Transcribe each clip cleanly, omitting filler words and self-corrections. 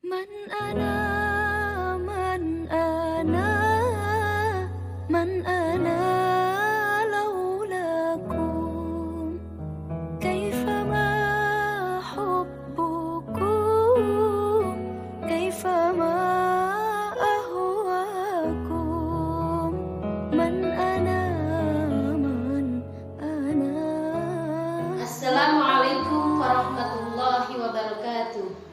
من أنا من أنا من أنا لولاكم كيفما حبكم كيفما أهواكم من أنا من أنا. Assalamualaikum warahmatullahi wabarakatuh.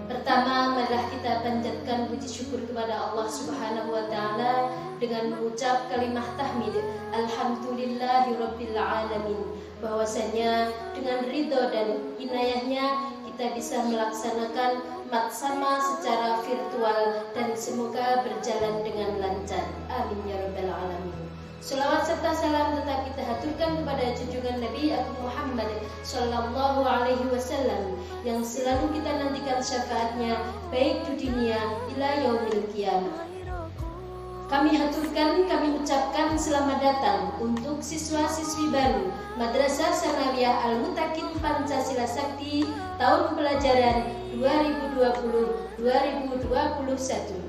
Pertama, marilah kita panjatkan puji syukur kepada Allah Subhanahu wa taala dengan mengucap kalimat tahmid alhamdulillahirabbil alamin, bahwasanya dengan ridho dan inayahnya kita bisa melaksanakan matsama secara virtual dan semoga berjalan dengan lancar. Amin ya rabbal alamin. Selawat serta salam tetap kita haturkan kepada junjungan Nabi Agung Muhammad Sallallahu Alaihi Wasallam yang selalu kita nantikan syafaatnya baik di dunia ila yaumil qiyamah. Kami ucapkan selamat datang untuk siswa-siswi baru Madrasah Sanawiyah Al-Muttaqin Pancasila Sakti tahun pelajaran 2020-2021.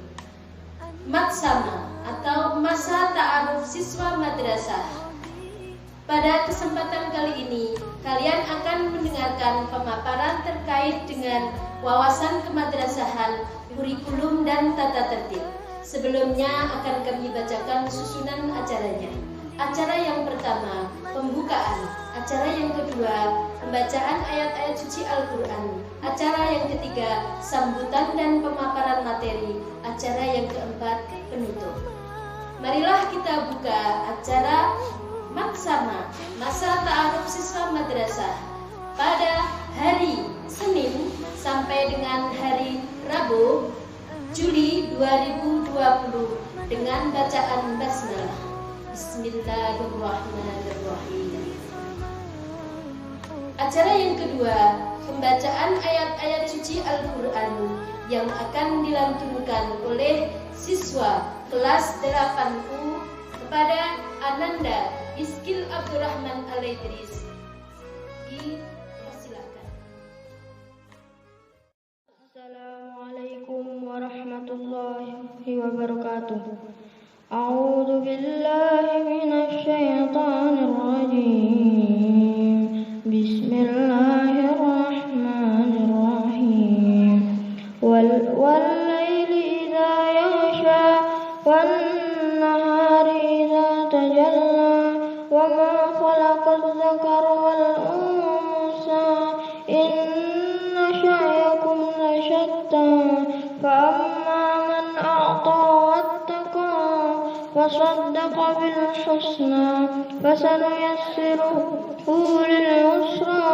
Matsama atau masa ta'aruf siswa madrasah. Pada kesempatan kali ini, kalian akan mendengarkan pemaparan terkait dengan wawasan kemadrasahan, kurikulum dan tata tertib. Sebelumnya akan kami bacakan susunan acaranya. Acara yang pertama, pembukaan. Acara yang kedua, pembacaan ayat-ayat suci Al-Quran. Acara yang ketiga, sambutan dan pemaparan materi. Acara yang keempat, penutup. Marilah kita buka acara Matsama, masa ta'aruf siswa madrasah, pada hari Senin sampai dengan hari Rabu Juli 2020 dengan bacaan basmalah. Bismillahirrahmanirrahim. Acara yang kedua, pembacaan ayat-ayat suci Al-Quran yang akan dilantunkan oleh siswa kelas 8U kepada Ananda Iskil Abdurrahman Al-Idris. Dipersilakan. Assalamualaikum warahmatullahi wabarakatuh. A'udzu billahi minasy syaithanir rajim. Bismillahirrahmanirrahim. Wal laili idza yaghsha wan nahari idza tajalla wa ma khalaqaz zakara wal unsa inna sa'yakum lashatta fa amma man a'ta wattaqa wa saddaqa bil husna fasanuyassiruhu lil yusra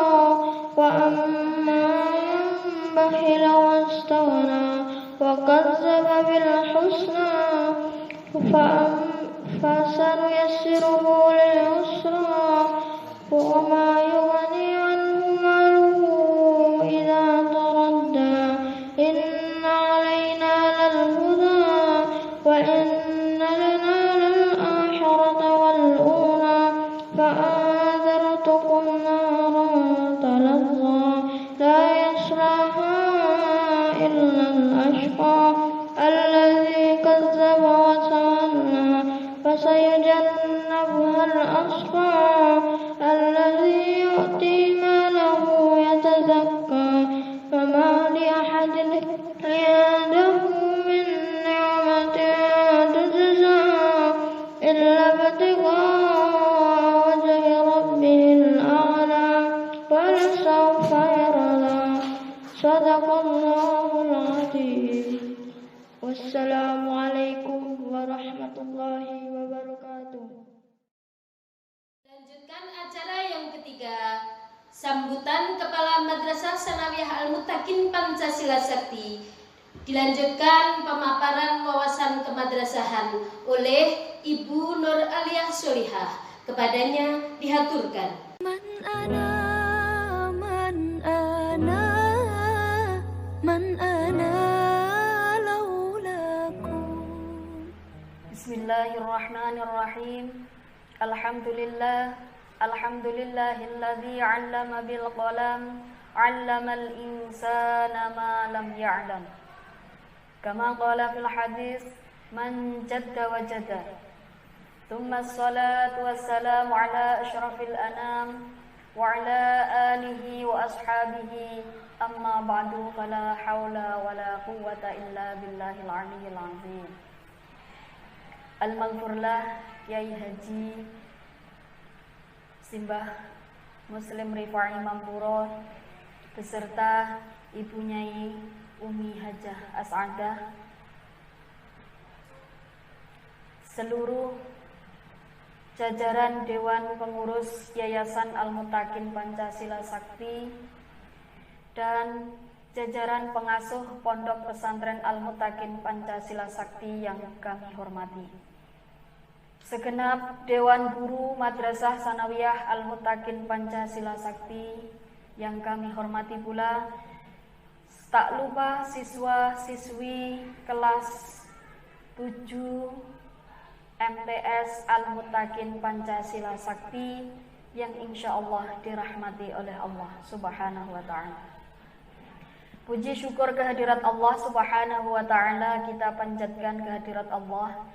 wa amma bakhila wastaghna wa kazzaba bil husna fasanuyassiruhu lil yusra wa ma yughni anhu maluhu idza taradda inna alayna lal huda wa inna lana lal akhirata wal ula fa anzartukum naran talazza la yaslaha illa al ashqa alladhi kazzaba wa tawalla fasayujannabuha al ashqa alladhi yu'ti malahu yatazakka fama li ahadin indahu min ni'matin tujza illa ibtigha'a wajhi rabbihil a'la wa lasawfa yarda. Shadaqallahul azim. Wassalamualaikum warahmatullahi wabarakatuh. Lanjutkan acara yang ketiga, sambutan Kepala Madrasah Sanawiyah Al-Muttaqin Pancasila Sakti. Dilanjutkan pemaparan wawasan kemadrasahan oleh Ibu Nur Aliyah Solihah. Kepadanya dihaturkan. من أنا من أنا من أنا لولاكم. Bismillahirrahmanirrahim. Alhamdulillahilladzi 'allama bil qalam 'allamal insana ma lam ya'lam. Kama qala fil hadis, man jadda wajada. Thumma as-salatu was-salamu ala asyrafil anam wa ala alihi wa ashabihi. Amma ba'du, fala hawla wala quwwata illa billahil aliyyil azim. Al-Maghfurlah Kiai Haji Simbah Muslim Rifai Mampuro beserta Ibu Nyai Umi Hajah As'adah, seluruh jajaran Dewan Pengurus Yayasan Al-Muttaqin Pancasila Sakti, dan jajaran pengasuh Pondok Pesantren Al-Muttaqin Pancasila Sakti yang kami hormati. Segenap Dewan Guru Madrasah Sanawiyah Al-Muttaqin Pancasila Sakti yang kami hormati pula. Tak lupa siswa-siswi kelas 7 MTS Al-Muttaqin Pancasila Sakti yang insya Allah dirahmati oleh Allah Subhanahu wa Ta'ala. Puji syukur kehadirat Allah Subhanahu wa Ta'ala kita panjatkan kehadirat Allah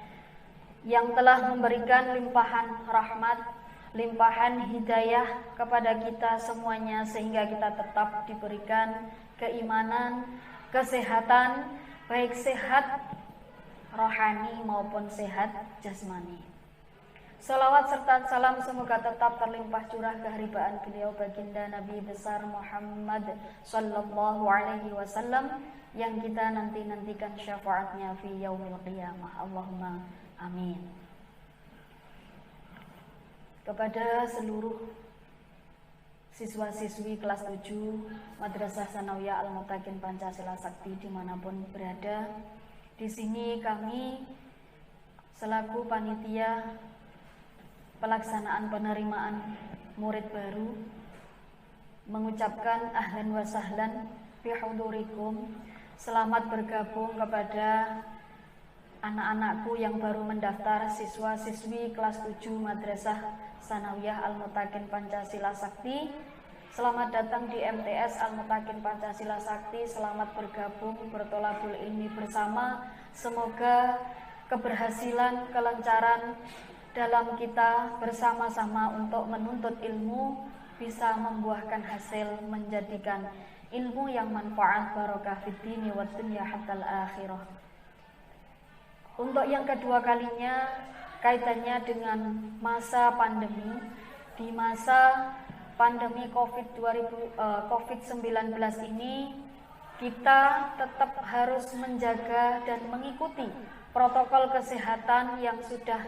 yang telah memberikan limpahan rahmat, limpahan hidayah kepada kita semuanya, sehingga kita tetap diberikan keimanan, kesehatan, baik sehat rohani maupun sehat jasmani. Salawat serta salam semoga tetap terlimpah curah keharibaan beliau baginda Nabi besar Muhammad sallallahu alaihi wasallam yang kita nantikan syafaatnya fi yaumil qiyamah. Allahumma amin. Kepada seluruh siswa-siswi kelas 7 Madrasah Sanawiyah Al-Muttaqin Pancasila Sakti dimanapun berada, di sini kami selaku panitia pelaksanaan penerimaan murid baru mengucapkan ahlan wa sahlan fi hudurikum. Selamat bergabung kepada anak-anakku yang baru mendaftar, siswa-siswi kelas 7 Madrasah Sanawiyah Al-Muttaqin Pancasila Sakti. Selamat datang di MTS Al-Muttaqin Pancasila Sakti. Selamat bergabung bertolabul ilmi bersama. Semoga keberhasilan, kelancaran dalam kita bersama-sama untuk menuntut ilmu bisa membuahkan hasil, menjadikan ilmu yang manfaat, barokah fid dini wad dunya hatta akhirah. Untuk yang kedua kalinya kaitannya dengan masa pandemi. Di masa pandemi COVID-19 ini kita tetap harus menjaga dan mengikuti protokol kesehatan yang sudah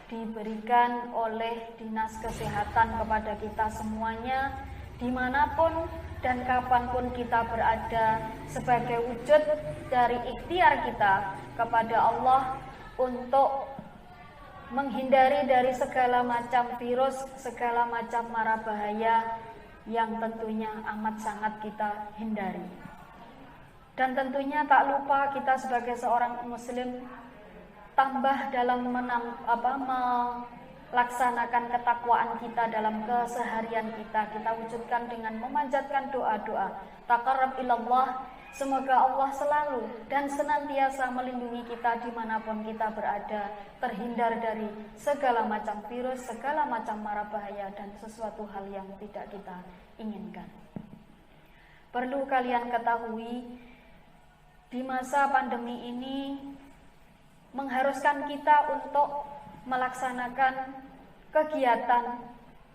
diberikan oleh Dinas Kesehatan kepada kita semuanya, dimanapun dan kapanpun kita berada, sebagai wujud dari ikhtiar kita kepada Allah untuk menghindari dari segala macam virus, segala macam mara bahaya yang tentunya amat sangat kita hindari. Dan tentunya tak lupa kita sebagai seorang muslim tambah dalam melaksanakan ketakwaan kita dalam keseharian kita. Kita wujudkan dengan memanjatkan doa-doa taqarrab ilallah. Semoga Allah selalu dan senantiasa melindungi kita dimanapun kita berada, terhindar dari segala macam virus, segala macam mara bahaya dan sesuatu hal yang tidak kita inginkan. Perlu kalian ketahui, di masa pandemi ini mengharuskan kita untuk melaksanakan kegiatan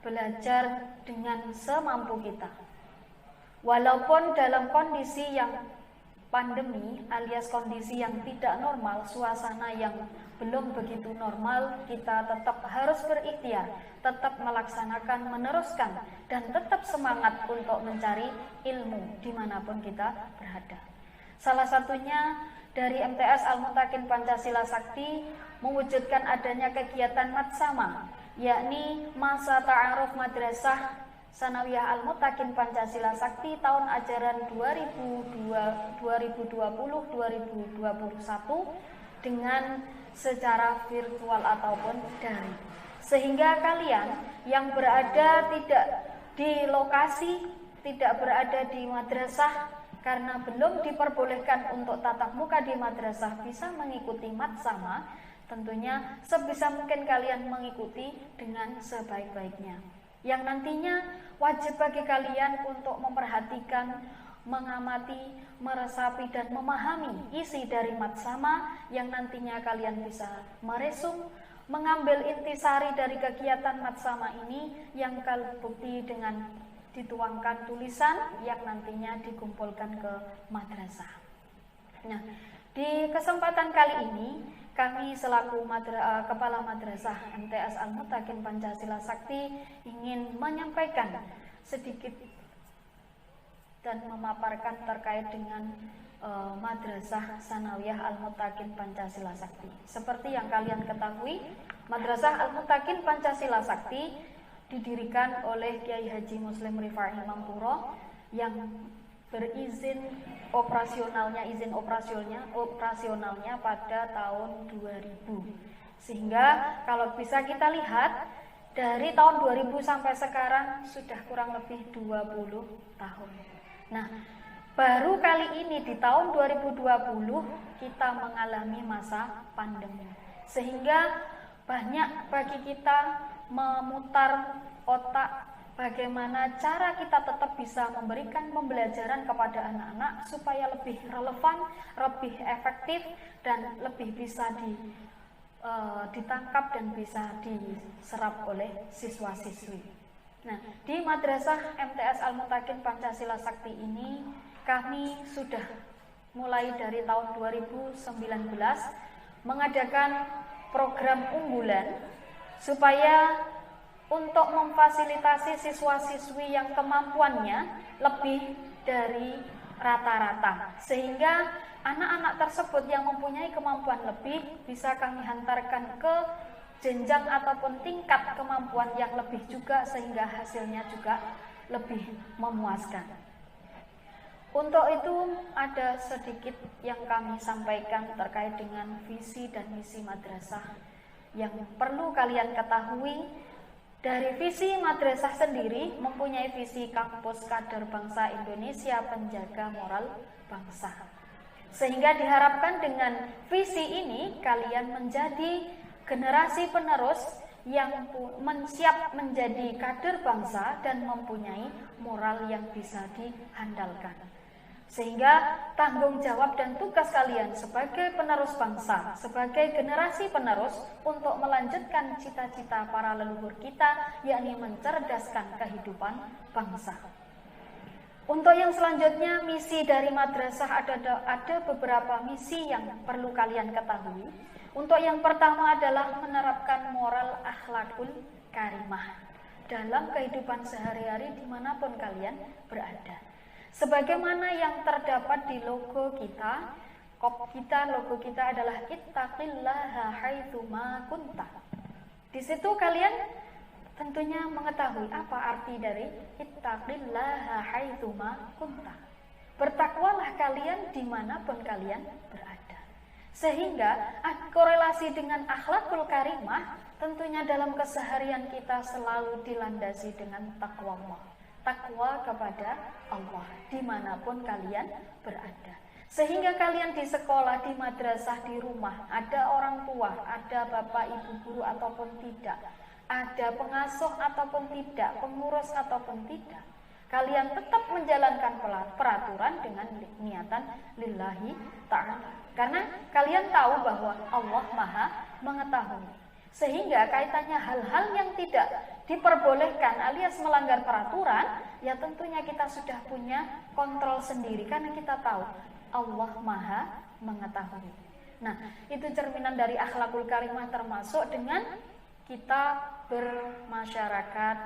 belajar dengan semampu kita. Walaupun dalam kondisi yang pandemi alias kondisi yang tidak normal, suasana yang belum begitu normal, kita tetap harus berikhtiar, tetap melaksanakan, meneruskan, dan tetap semangat untuk mencari ilmu dimanapun kita berada. Salah satunya dari MTS Al-Muttaqin Pancasila Sakti mewujudkan adanya kegiatan matsama, yakni masa ta'aruf Madrasah Sanawiyah Al-Muttaqin Pancasila Sakti tahun ajaran 2020-2021 dengan secara virtual ataupun daring. Sehingga kalian yang berada tidak di lokasi, tidak berada di madrasah karena belum diperbolehkan untuk tatap muka di madrasah bisa mengikuti matsama, tentunya sebisa mungkin kalian mengikuti dengan sebaik-baiknya. Yang nantinya wajib bagi kalian untuk memperhatikan, mengamati, meresapi dan memahami isi dari matsama yang nantinya kalian bisa meresum, mengambil intisari dari kegiatan matsama ini yang terbukti dengan dituangkan tulisan yang nantinya dikumpulkan ke madrasah. Nah, di kesempatan kali ini kami selaku Kepala Madrasah MTS Al-Muttaqin Pancasila Sakti ingin menyampaikan sedikit dan memaparkan terkait dengan Madrasah Sanawiyah Al-Muttaqin Pancasila Sakti. Seperti yang kalian ketahui, Madrasah Al-Muttaqin Pancasila Sakti didirikan oleh Kiai Haji Muslim Rifai Mampuro yang berizin izin operasionalnya pada tahun 2000. Sehingga kalau bisa kita lihat dari tahun 2000 sampai sekarang sudah kurang lebih 20 tahun. Nah, baru kali ini di tahun 2020 kita mengalami masa pandemi. Sehingga banyak bagi kita memutar otak bagaimana cara kita tetap bisa memberikan pembelajaran kepada anak-anak supaya lebih relevan, lebih efektif dan lebih bisa ditangkap dan bisa diserap oleh siswa-siswi. Nah, di Madrasah MTS Al-Muttaqin Pancasila Sakti ini kami sudah mulai dari tahun 2019 mengadakan program unggulan supaya untuk memfasilitasi siswa-siswi yang kemampuannya lebih dari rata-rata, sehingga anak-anak tersebut yang mempunyai kemampuan lebih bisa kami hantarkan ke jenjang ataupun tingkat kemampuan yang lebih juga, sehingga hasilnya juga lebih memuaskan. Untuk itu ada sedikit yang kami sampaikan terkait dengan visi dan misi madrasah yang perlu kalian ketahui. Dari visi madrasah sendiri mempunyai visi kampus kader bangsa Indonesia penjaga moral bangsa. Sehingga diharapkan dengan visi ini kalian menjadi generasi penerus yang siap menjadi kader bangsa dan mempunyai moral yang bisa diandalkan. Sehingga tanggung jawab dan tugas kalian sebagai penerus bangsa, sebagai generasi penerus untuk melanjutkan cita-cita para leluhur kita, yakni mencerdaskan kehidupan bangsa. Untuk yang selanjutnya, misi dari madrasah ada beberapa misi yang perlu kalian ketahui. Untuk yang pertama adalah menerapkan moral akhlakul karimah dalam kehidupan sehari-hari dimanapun kalian berada. Sebagaimana yang terdapat di logo kita, logo kita adalah ittaqillaha haitsu ma kunta. Di situ kalian tentunya mengetahui apa arti dari ittaqillaha haitsu ma kunta. Bertakwalah kalian dimanapun kalian berada. Sehingga korelasi dengan akhlakul karimah tentunya dalam keseharian kita selalu dilandasi dengan takwa Allah. Takwa kepada Allah dimanapun kalian berada. Sehingga kalian di sekolah, di madrasah, di rumah, ada orang tua, ada bapak ibu guru ataupun tidak, ada pengasuh ataupun tidak, pengurus ataupun tidak, kalian tetap menjalankan peraturan dengan niatan lillahi ta'ala. Karena kalian tahu bahwa Allah Maha mengetahui. Sehingga kaitannya hal-hal yang tidak diperbolehkan alias melanggar peraturan, ya tentunya kita sudah punya kontrol sendiri karena kita tahu Allah Maha mengetahui. Nah, itu cerminan dari akhlakul karimah, termasuk dengan kita bermasyarakat,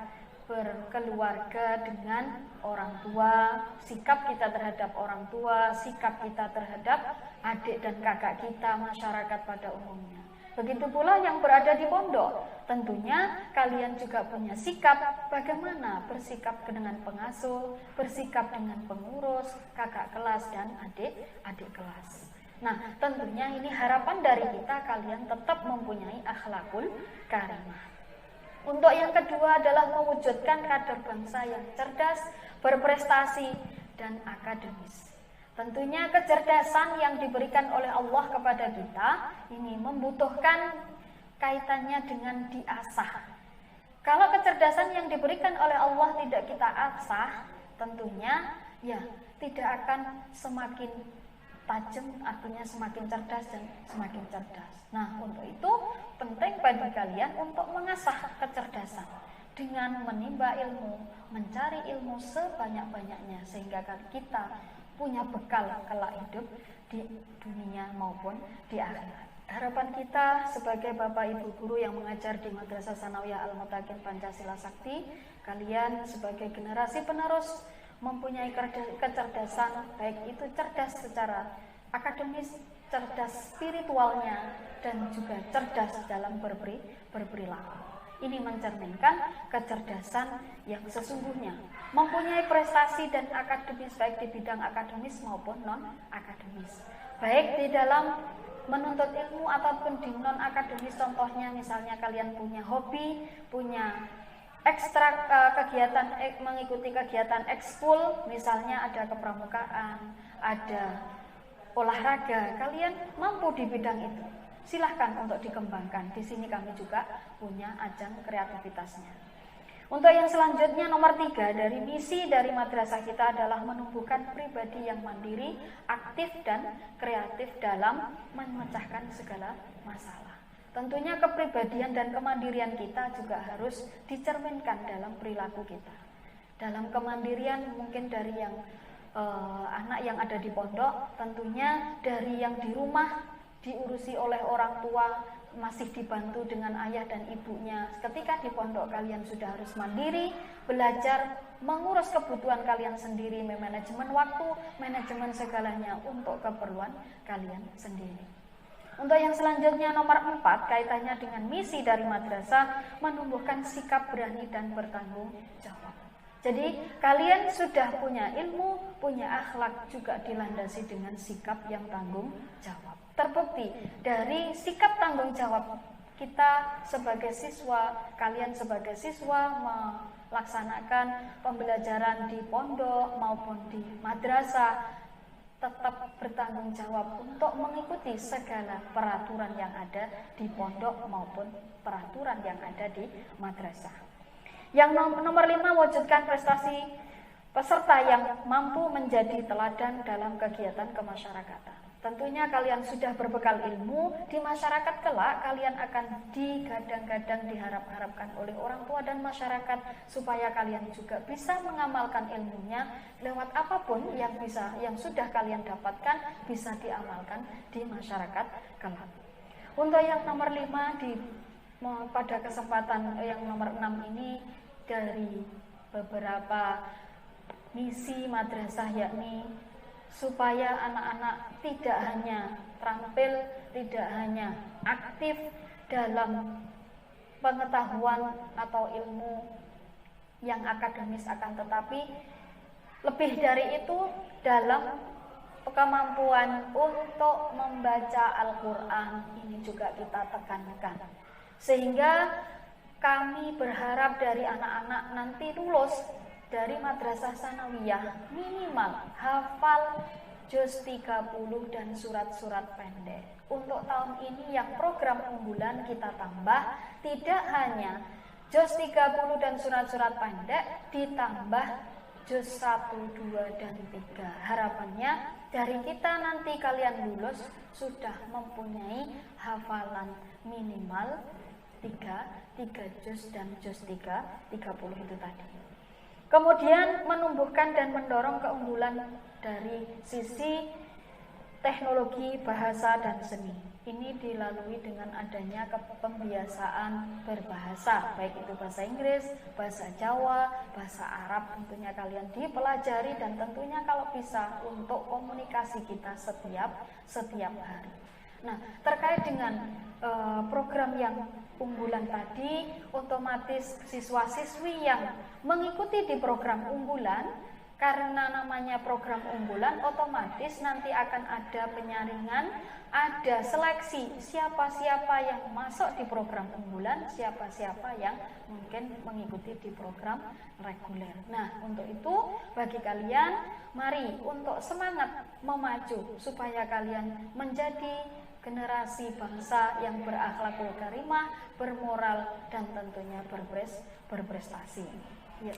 berkeluarga dengan orang tua, sikap kita terhadap orang tua, sikap kita terhadap adik dan kakak kita, masyarakat pada umumnya. Begitu pula yang berada di pondok, tentunya kalian juga punya sikap bagaimana bersikap dengan pengasuh, bersikap dengan pengurus, kakak kelas dan adik kelas. Nah, tentunya ini harapan dari kita kalian tetap mempunyai akhlakul karimah. Untuk yang kedua adalah mewujudkan kader bangsa yang cerdas, berprestasi, dan akademis. Tentunya kecerdasan yang diberikan oleh Allah kepada kita ini membutuhkan kaitannya dengan diasah. Kalau kecerdasan yang diberikan oleh Allah tidak kita asah, tentunya ya tidak akan semakin tajam, artinya semakin cerdas dan semakin cerdas. Nah, untuk itu penting bagi kalian untuk mengasah kecerdasan dengan menimba ilmu, mencari ilmu sebanyak-banyaknya sehingga kita punya bekal kelak hidup di dunia maupun di akhirat. Harapan kita sebagai Bapak Ibu guru yang mengajar di Madrasah Sanawiyah Al-Muttaqin Pancasila Sakti, kalian sebagai generasi penerus mempunyai kecerdasan, baik itu cerdas secara akademis, cerdas spiritualnya, dan juga cerdas dalam berperilaku. Ini mencerminkan kecerdasan yang sesungguhnya, mempunyai prestasi dan akademis baik di bidang akademis maupun non-akademis, baik di dalam menuntut ilmu ataupun di non-akademis. Contohnya misalnya kalian punya hobi, punya ekstra kegiatan, mengikuti kegiatan ekskul, misalnya ada kepramukaan, ada olahraga, kalian mampu di bidang itu, silahkan untuk dikembangkan. Di sini kami juga punya ajang kreativitasnya. Untuk yang selanjutnya, nomor 3 dari misi dari madrasah kita adalah menumbuhkan pribadi yang mandiri, aktif dan kreatif dalam memecahkan segala masalah. Tentunya kepribadian dan kemandirian kita juga harus dicerminkan dalam perilaku kita. Dalam kemandirian mungkin dari yang anak yang ada di pondok, tentunya dari yang di rumah diurusi oleh orang tua, masih dibantu dengan ayah dan ibunya. Ketika di pondok kalian sudah harus mandiri, belajar mengurus kebutuhan kalian sendiri, manajemen waktu, manajemen segalanya untuk keperluan kalian sendiri. Untuk yang selanjutnya nomor 4, kaitannya dengan misi dari madrasah, menumbuhkan sikap berani dan bertanggung jawab. Jadi kalian sudah punya ilmu, punya akhlak, juga dilandasi dengan sikap yang tanggung jawab. Terbukti dari sikap tanggung jawab kita sebagai siswa, kalian sebagai siswa melaksanakan pembelajaran di pondok maupun di madrasah, tetap bertanggung jawab untuk mengikuti segala peraturan yang ada di pondok maupun peraturan yang ada di madrasah. Yang nomor 5, wujudkan prestasi peserta yang mampu menjadi teladan dalam kegiatan kemasyarakatan. Tentunya kalian sudah berbekal ilmu, di masyarakat kelak kalian akan digadang-gadang, diharap-harapkan oleh orang tua dan masyarakat supaya kalian juga bisa mengamalkan ilmunya lewat apapun yang sudah kalian dapatkan bisa diamalkan di masyarakat kelak. Untuk yang nomor 5 pada kesempatan yang nomor 6 ini dari beberapa misi madrasah, yakni supaya anak-anak tidak hanya terampil, tidak hanya aktif dalam pengetahuan atau ilmu yang akademis, akan tetapi lebih dari itu dalam kemampuan untuk membaca Al-Quran. Ini juga kita tekankan, sehingga kami berharap dari anak-anak nanti lulus dari Madrasah Sanawiyah minimal hafal juz 30 dan surat-surat pendek. Untuk tahun ini yang program unggulan kita tambah, tidak hanya juz 30 dan surat-surat pendek, ditambah juz 1, 2, dan 3. Harapannya dari kita nanti kalian lulus sudah mempunyai hafalan minimal 3 juz dan juz 30 itu tadi. Kemudian menumbuhkan dan mendorong keunggulan dari sisi teknologi, bahasa, dan seni. Ini dilalui dengan adanya pembiasaan berbahasa, baik itu bahasa Inggris, bahasa Jawa, bahasa Arab, tentunya kalian dipelajari dan tentunya kalau bisa untuk komunikasi kita setiap hari. Nah, terkait dengan program yang unggulan tadi, otomatis siswa-siswi yang mengikuti di program unggulan, karena namanya program unggulan, otomatis nanti akan ada penyaringan, ada seleksi siapa-siapa yang masuk di program unggulan, siapa-siapa yang mungkin mengikuti di program reguler. Nah, untuk itu bagi kalian, mari untuk semangat memaju supaya kalian menjadi generasi bangsa yang berakhlakul karimah, bermoral, dan tentunya berprestasi. Ya.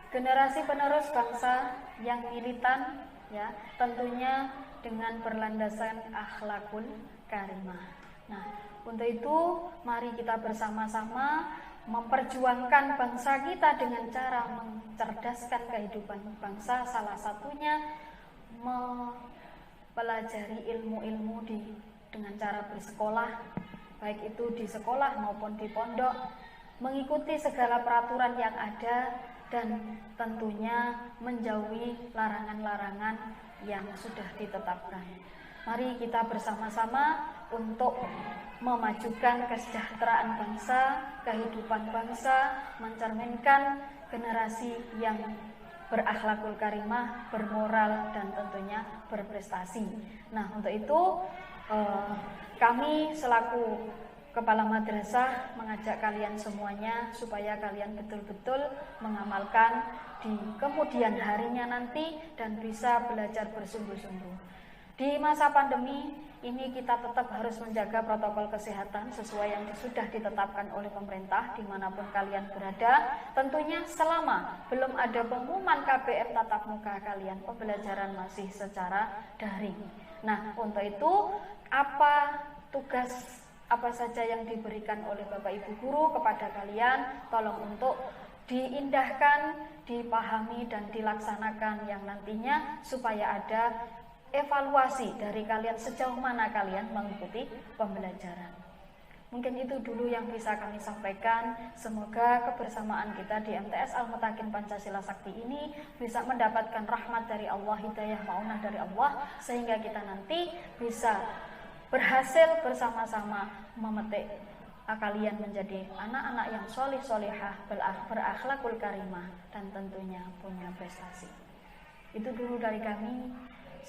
Generasi penerus bangsa yang militan, ya, tentunya dengan berlandasan akhlakul karimah. Nah, untuk itu mari kita bersama-sama memperjuangkan bangsa kita dengan cara mencerdaskan kehidupan bangsa, salah satunya mempelajari ilmu-ilmu dengan cara bersekolah, baik itu di sekolah maupun di pondok, mengikuti segala peraturan yang ada, dan tentunya menjauhi larangan-larangan yang sudah ditetapkan. Mari kita bersama-sama untuk memajukan kesejahteraan bangsa, kehidupan bangsa, mencerminkan generasi yang berakhlakul karimah, bermoral, dan tentunya berprestasi. Nah, untuk itu kami selaku Kepala Madrasah mengajak kalian semuanya supaya kalian betul-betul mengamalkan di kemudian harinya nanti dan bisa belajar bersungguh-sungguh. Di masa pandemi ini kita tetap harus menjaga protokol kesehatan sesuai yang sudah ditetapkan oleh pemerintah dimanapun kalian berada. Tentunya selama belum ada pengumuman KBM tatap muka kalian, pembelajaran masih secara daring. Nah, untuk itu apa tugas apa saja yang diberikan oleh Bapak Ibu Guru kepada kalian, tolong untuk diindahkan, dipahami, dan dilaksanakan yang nantinya supaya ada evaluasi dari kalian sejauh mana kalian mengikuti pembelajaran. Mungkin itu dulu yang bisa kami sampaikan. Semoga kebersamaan kita di MTS Al-Mutakin Pancasila Sakti ini bisa mendapatkan rahmat dari Allah, hidayah maunah dari Allah, sehingga kita nanti bisa berhasil bersama-sama memetik kalian menjadi anak-anak yang solih solihah, berakhlakul karimah, dan tentunya punya prestasi. Itu dulu dari kami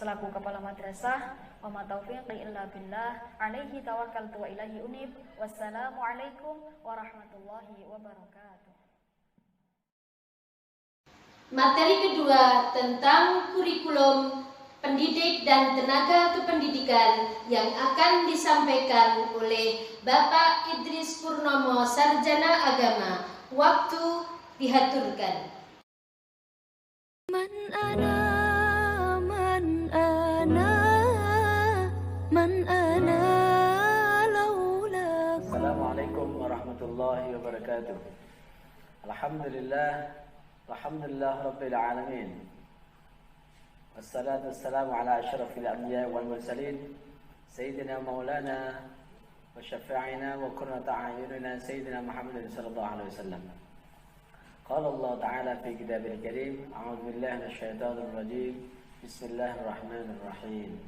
selaku Kepala Madrasah. Wa ma taufiqi illa billah, alaihi tawakkaltu wa ilaihi unib. Wassalamualaikum warahmatullahi wabarakatuh. Materi kedua tentang kurikulum pendidik dan tenaga kependidikan yang akan disampaikan oleh Bapak Idris Purnomo, Sarjana Agama. Waktu dihaturkan. Man ana, man ana, man ana laula. Assalamualaikum warahmatullahi wabarakatuh. Alhamdulillah, alhamdulillah rabbil alamin. Wassalatu wassalamu ala asyrafil anbiya wal mursalin sayyidina maulana wa syafi'ina wa qurrata a'yunina sayyidina Muhammadin sallallahu alaihi wasallam. Qala Allah ta'ala fi kitabil karim, a'udzu billahi minasyaitonir rajim. Bismillahirrahmanirrahim.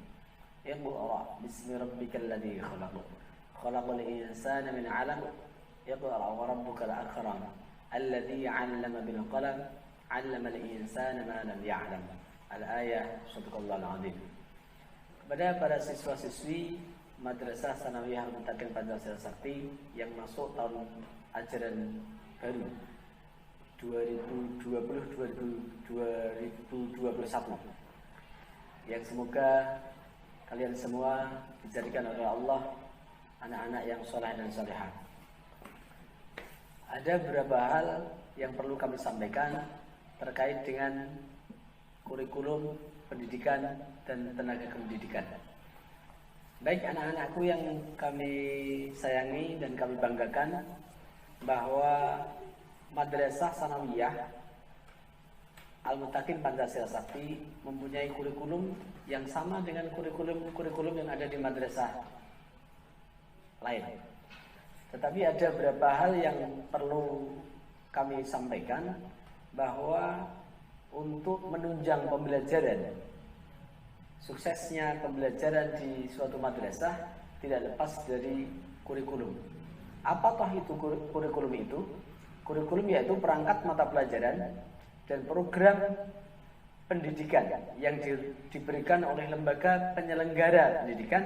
Iqra bismi rabbikal ladzi khalaq. Khalaqal insana min 'alaq. Iqra wa rabbukal akram. Alladzi 'allama bil qalam. 'allamal insana ma lam ya'lam. Al-ayah Sadaqallahul Azim. Kepada para siswa-siswi Madrasah Sanawiyah Al-Mutakin Pancasila Sakti yang masuk tahun ajaran baru 2020-2021, yang semoga kalian semua dijadikan oleh Allah anak-anak yang soleh dan solehah. Ada beberapa hal yang perlu kami sampaikan terkait dengan kurikulum pendidikan dan tenaga kependidikan. Baik anak-anakku yang kami sayangi dan kami banggakan, bahwa Madrasah Sanawiyah Al-Mutakin Pancasila Sakti mempunyai kurikulum yang sama dengan kurikulum yang ada di madrasah lain. Tetapi ada beberapa hal yang perlu kami sampaikan, bahwa untuk menunjang pembelajaran, suksesnya pembelajaran di suatu madrasah tidak lepas dari kurikulum. Apa toh itu kurikulum itu? Kurikulum yaitu perangkat mata pelajaran dan program pendidikan yang diberikan oleh lembaga penyelenggara pendidikan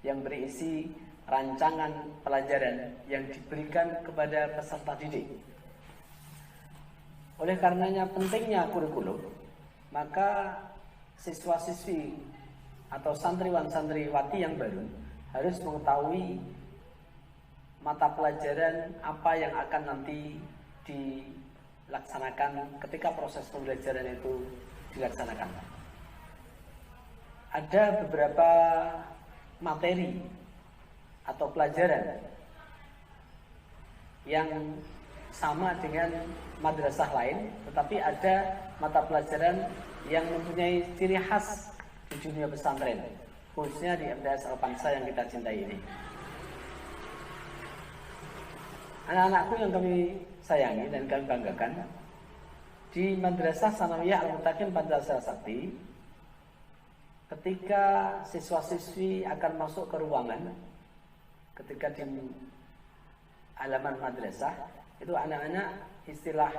yang berisi rancangan pelajaran yang diberikan kepada peserta didik. Oleh karenanya pentingnya kurikulum, maka siswa-siswi atau santriwan-santriwati yang baru harus mengetahui mata pelajaran apa yang akan nanti dilaksanakan ketika proses pembelajaran itu dilaksanakan. Ada beberapa materi atau pelajaran yang sama dengan madrasah lain, tetapi ada mata pelajaran yang mempunyai ciri khas di dunia pesantren, khususnya di MTS Al-Pansa yang kita cintai ini. Anak-anakku yang kami sayangi dan kami banggakan, di Madrasah Sanawiyah Al-Muttaqin Pancasila Sakti, ketika siswa-siswi akan masuk ke ruangan, ketika di halaman madrasah, itu anak-anak istilah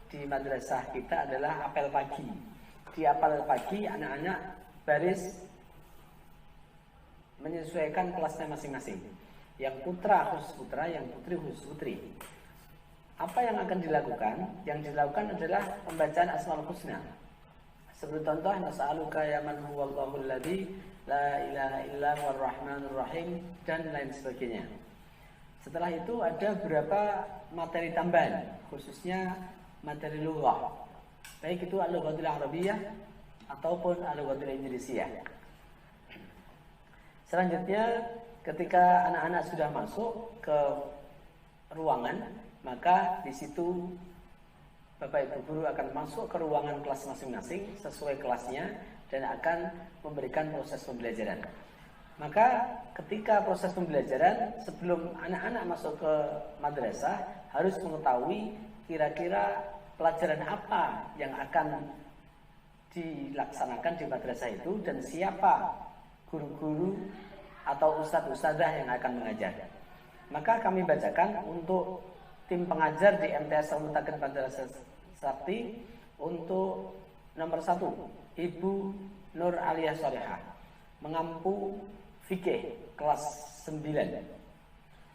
di madrasah kita adalah apel pagi. Di apel pagi, anak-anak baris menyesuaikan kelasnya masing-masing. Yang putra khusus putra, yang putri khusus putri. Apa yang akan dilakukan? Yang dilakukan adalah pembacaan Asmaul Husna. Seperti contoh, nas'aluka ya man huwallahul ladzi la ilaha illa huwar rahmanur rahim, dan lain sebagainya. Setelah itu ada beberapa materi tambahan, khususnya materi lughah. Baik itu al-lughatul arabiyyah ataupun al-lughatul indonesiyah. Selanjutnya, ketika anak-anak sudah masuk ke ruangan, maka di situ Bapak Ibu guru akan masuk ke ruangan kelas masing-masing sesuai kelasnya dan akan memberikan proses pembelajaran. Maka ketika proses pembelajaran, sebelum anak-anak masuk ke madrasah, harus mengetahui kira-kira pelajaran apa yang akan dilaksanakan di madrasah itu dan siapa guru-guru atau ustadz-ustadzah yang akan mengajar. Maka kami bacakan untuk tim pengajar di MTS Al-Muttaqin Pancasila Sakti. Untuk nomor 1, Ibu Nur Aliyah Sholihah, mengampu fikih kelas 9.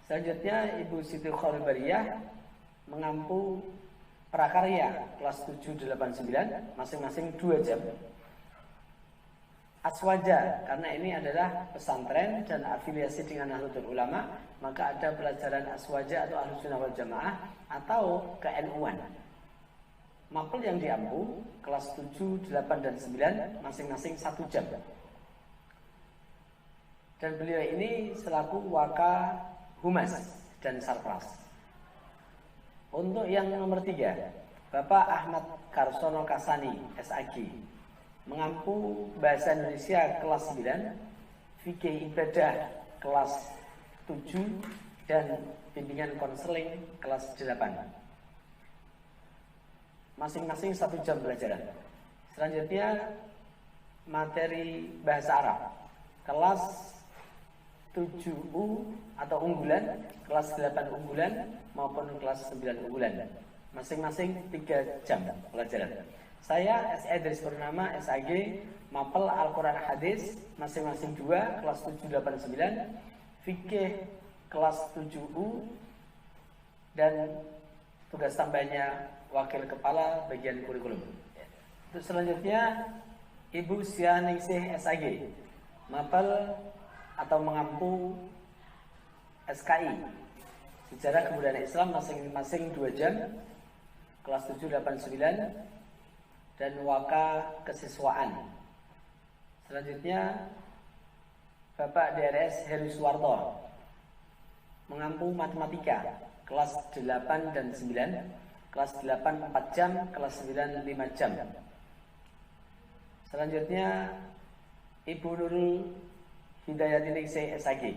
Selanjutnya Ibu Siti Kholibariyah, mengampu prakarya kelas 7, 8, 9, masing-masing 2 jam. Aswaja, karena ini adalah pesantren dan afiliasi dengan Nahdlatul Ulama, maka ada pelajaran aswaja atau Ahlus Sunnah wal Jamaah atau ke-NU-an. Mapel yang diampu kelas 7, 8, dan 9 masing-masing 1 jam. Dan beliau ini selaku Waka Humas dan Sarpras. Untuk yang nomor 3, Bapak Ahmad Karsono Kasani, SAG, mengampu Bahasa Indonesia kelas 9, Fikih Ibadah kelas 7, dan Bimbingan Konseling kelas 8. Masing-masing 1 jam pelajaran. Selanjutnya materi Bahasa Arab kelas 7U atau unggulan, kelas 8 unggulan maupun kelas 9 unggulan. Masing-masing 3 jam pelajaran. Saya SE Idris Purnama, SAG, Mapel Al-Quran Hadis, masing-masing 2, kelas 7, 8, 9, Fikih kelas 7U, dan tugas tambahnya Wakil Kepala Bagian Kurikulum. Untuk selanjutnya, Ibu Sianingsih SAG, Mapel atau mengampu SKI, Sejarah Kebudayaan Islam, masing-masing 2 jam, kelas 7, 8, 9, dan Waka Kesiswaan. Selanjutnya Bapak DRS Heri Suwarto, mengampu matematika kelas 8 dan 9, kelas 8 4 jam, kelas 9 5 jam. Selanjutnya Ibu Nurul Hidayatiningsih SAG,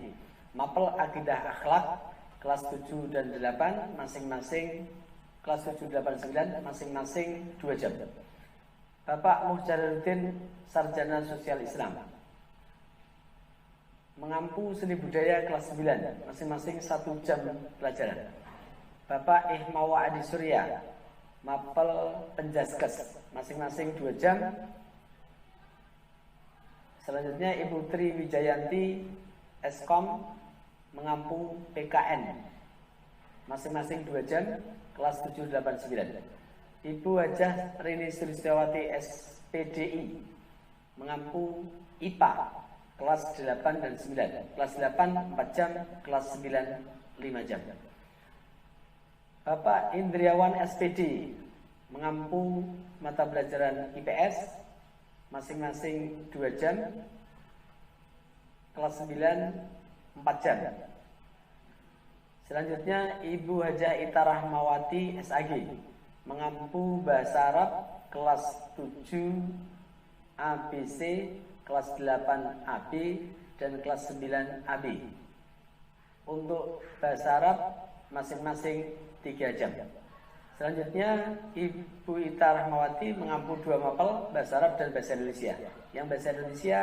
Mapel Akidah Akhlak kelas 7 dan 8, masing-masing kelas 7, 8, 9, masing-masing 2 jam. Bapak Muhjaruddin Sarjana Sosial Islam, mengampu Seni Budaya kelas 9, masing-masing 1 jam pelajaran. Bapak Ihmawa Adi Surya, mapel penjaskes masing-masing 2 jam. Selanjutnya Ibu Tri Wijayanti Eskom mengampu PKN masing-masing 2 jam kelas 7, 8, 9. Ibu Hajah Rini Sulistiawati SPDI mengampu IPA kelas 8 dan 9. Kelas 8 4 jam, kelas 9 5 jam. Bapak Indriawan SPD mengampu mata pelajaran IPS masing-masing 2 jam, kelas 9 4 jam. Selanjutnya Ibu Hajah Ita Rahmawati SAG mengampu bahasa Arab kelas 7 ABC, kelas 8 AB, dan kelas 9 AB. Untuk bahasa Arab masing-masing 3 jam. Selanjutnya Ibu Ita Rahmawati mengampu 2 mapel bahasa Arab dan bahasa Indonesia. Yang bahasa Indonesia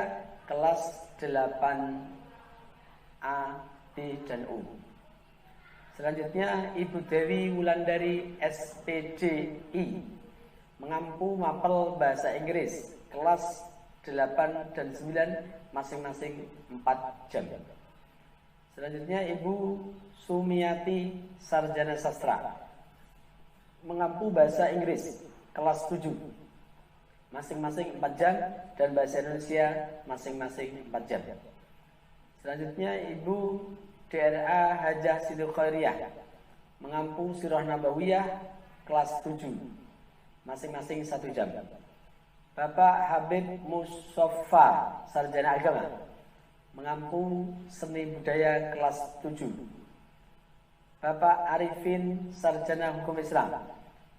kelas 8A, B, dan U. Selanjutnya Ibu Dewi Wulandari SPDI mengampu mapel bahasa Inggris kelas 8 dan 9 masing-masing 4 jam. Selanjutnya Ibu Sumiati Sarjana Sastra mengampu bahasa Inggris kelas 7 masing-masing 4 jam dan bahasa Indonesia masing-masing 4 jam. Selanjutnya Ibu DRA Hajah Siti Khairiyah mengampu Sirah Nabawiyah kelas 7 masing-masing 1 jam. Bapak Habib Mustafa Sarjana Agama mengampu Seni Budaya kelas 7. Bapak Arifin Sarjana Hukum Islam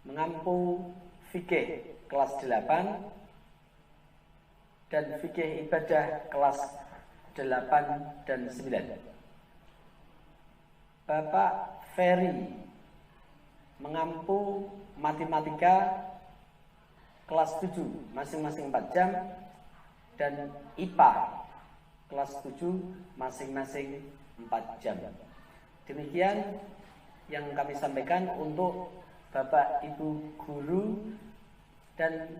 mengampu Fikih kelas 8 dan Fikih Ibadah kelas 8 dan 9. Bapak Ferry mengampu Matematika kelas 7 masing-masing 4 jam dan IPA kelas 7 masing-masing 4 jam. Demikian yang kami sampaikan untuk Bapak Ibu guru dan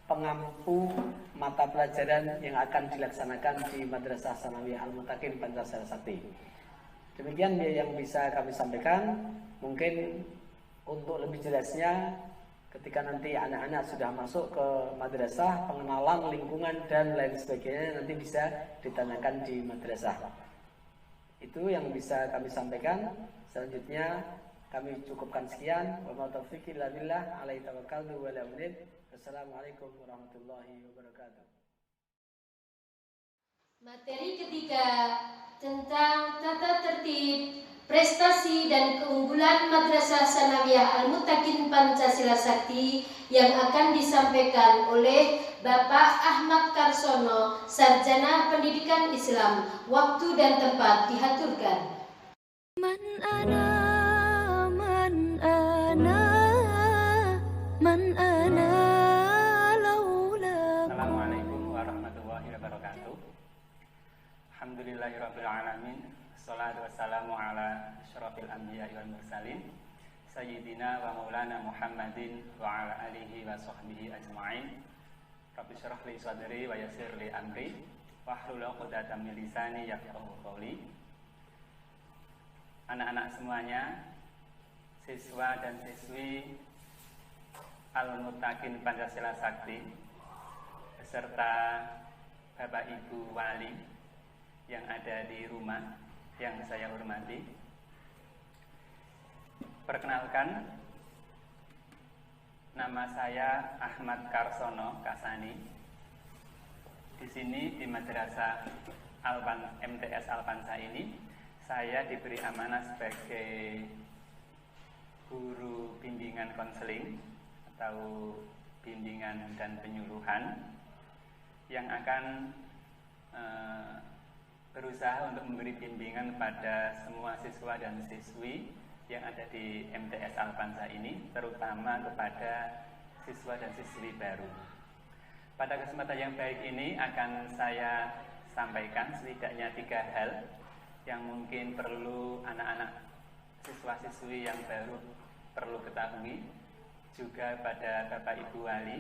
pengampu mata pelajaran yang akan dilaksanakan di Madrasah Sanawiyah Al-Muttaqin Pancasila Sakti. Demikian yang bisa kami sampaikan. Mungkin untuk lebih jelasnya ketika nanti anak-anak sudah masuk ke madrasah, pengenalan lingkungan dan lain sebagainya nanti bisa ditanyakan di madrasah. Itu yang bisa kami sampaikan. Selanjutnya kami cukupkan sekian. Wa ma taufiq illa billah, alaihi tawakkaltu wa la unib. Wassalamualaikum warahmatullahi wabarakatuh. Materi ketiga tentang tata tertib, prestasi dan keunggulan Madrasah Sanawiyah Al-Muttaqin Pancasila Sakti yang akan disampaikan oleh Bapak Ahmad Karsono, Sarjana Pendidikan Islam. Waktu dan tempat diaturkan. Man ana, man ana, man ana laula. Assalamualaikum warahmatullahi wabarakatuh. Alhamdulillahirabbil alamin. Wassalatu wassalamu ala asyrafil anbiya'i wal mursalin sayyidina wa maulana Muhammadin wa ala alihi wa sahbihi ajma'in. Rabbi syrah li sadri wa yassir li amri wahlul 'uqdatam min lisani yafqahu qawli. Anak-anak semuanya, siswa dan siswi Al-Muttaqin Pancasila Sakti beserta Bapak Ibu wali yang ada di rumah yang saya hormati. Perkenalkan, nama saya Ahmad Karsono Kasani. Di sini di Madrasah MTS Al-Pansa ini saya diberi amanah sebagai guru bimbingan konseling atau bimbingan dan penyuluhan yang akan berusaha untuk memberi bimbingan pada semua siswa dan siswi yang ada di MTS Al-Pansa ini, terutama kepada siswa dan siswi baru. Pada kesempatan yang baik ini akan saya sampaikan setidaknya 3 hal yang mungkin perlu anak-anak siswa-siswi yang baru perlu ketahui. juga pada Bapak Ibu Wali